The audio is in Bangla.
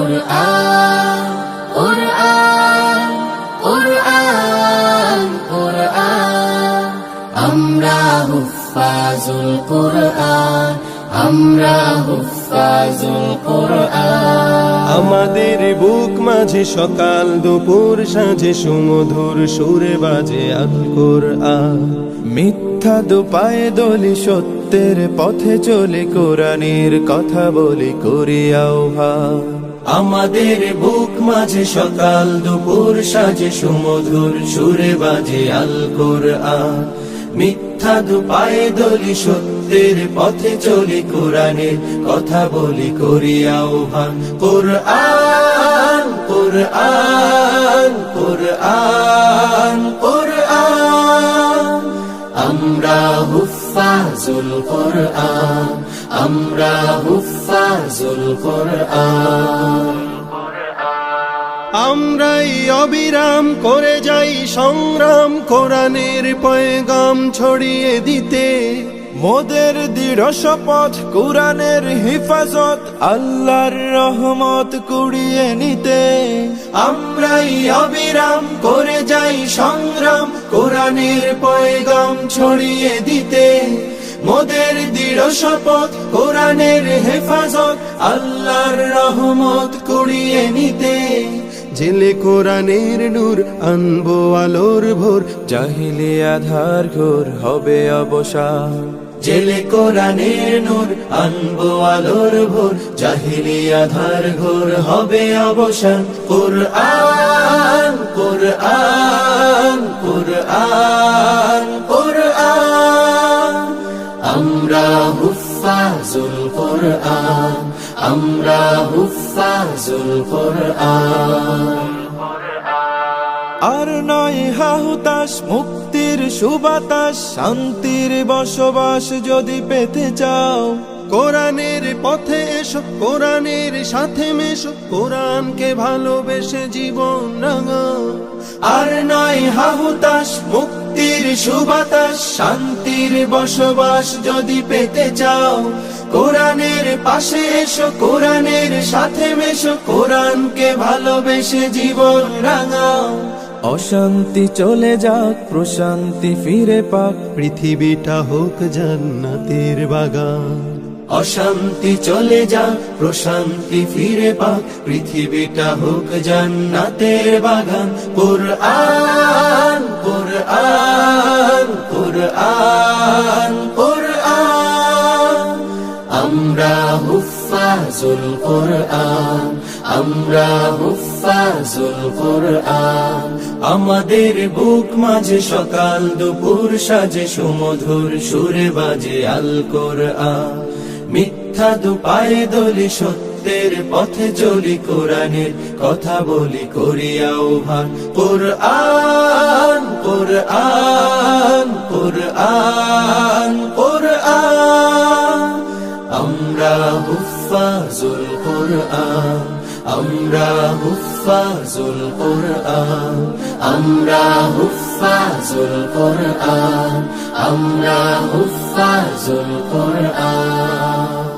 কুরআন কুরআন কুরআন কুরআন আমরা হুফাজুল কুরআন আমরা হুফাজুল কুরআন আমাদের বুক মাঝে সকাল দুপুর সাঁঝে সুমধুর সুরে বাজে আল কুরআন মিথ্যা দুপায়ে দলি সত্যের পথে চলে কোরআনের কথা বলি করি আহ্বান আমাদের বুক মাঝে সকাল দুপুর সাঁঝে সুমধুর সুরে বাজে আল কুরআন মিথ্যা দুপায়ে দলি সত্যের পথে চলি কোরআনের কথা বলি করি আহ্বান কুরআন কুরআন কুরআন কুরআন আমরা হুফাজুল কুরআন আমরা হুফাজুল কুরআন আমরাই অবিরাম করে যাই সংগ্রাম কোরআনের পয়গাম ছড়িয়ে দিতে মোদের দৃঢ় শপথ কোরআনের হিফাজত আল্লাহর রহমত কুড়িয়ে নিতে আমরাই অবিরাম করে যাই সংগ্রাম কোরআনের পয়গাম ছড়িয়ে দিতে মোদের দৃঢ় শপথ কোরআনের হেফাজত আল্লাহর রহমত কুড়িয়ে নিতে জেলে কোরআনের নূর আনবো আলোর ভোর জাহিলি আধার ঘোর হবে অবসান জেলে কোরআনের নূর আনবো আলোর ভোর জাহিলি আধার ঘোর হবে অবসান কুরআন কুরআন কুরআন কুরআন আমরা হুফাজুল কুরআন আমরা হুফাজুল কুরআন আর নয় হাহুতাশ মুক্তির সুবাতাস শান্তির বসবাস যদি পেতে চাও কোরআনের পথে এসো কোরআনের সাথে মেশো কোরআনকে ভালোবেসে জীবন রাঙাও আর নয় হাহুতাশ মুক্তির সুবাতাস শান্তির বসবাস যদি পেতে চাও কোরআনের পাশে এসো কোরআনের সাথে মেশো কোরআনকে ভালোবেসে জীবন রাঙাও অশান্তি চলে যাক প্রশান্তি ফিরে পাক পৃথিবীটা হোক জান্নাতের বাগান অশান্তি চলে যাক প্রশান্তি ফিরে পাক পৃথিবীটা হোক জান্নাতের বাগান কুরআন কুরআন কুরআন কুরআন আমরা হুফাজুল কুরআন আমরা হুফাজুল কুরআন আমাদের বুক মাঝে সকাল দুপুর সাজে সুমধুর সুরে বাজে আল কুরআন মিথ্যা দুপায়ে দলি সত্যের পথে চলি কোরআনের কথা বলি করি আহ্বান কুরআন কুরআন কুরআন কুরআন আমরা হুফাজুল কুরআন আমরা হুফাজুল কুরআন আমরা হুফাজুল কুরআন আমরা হুফাজুল কুরআন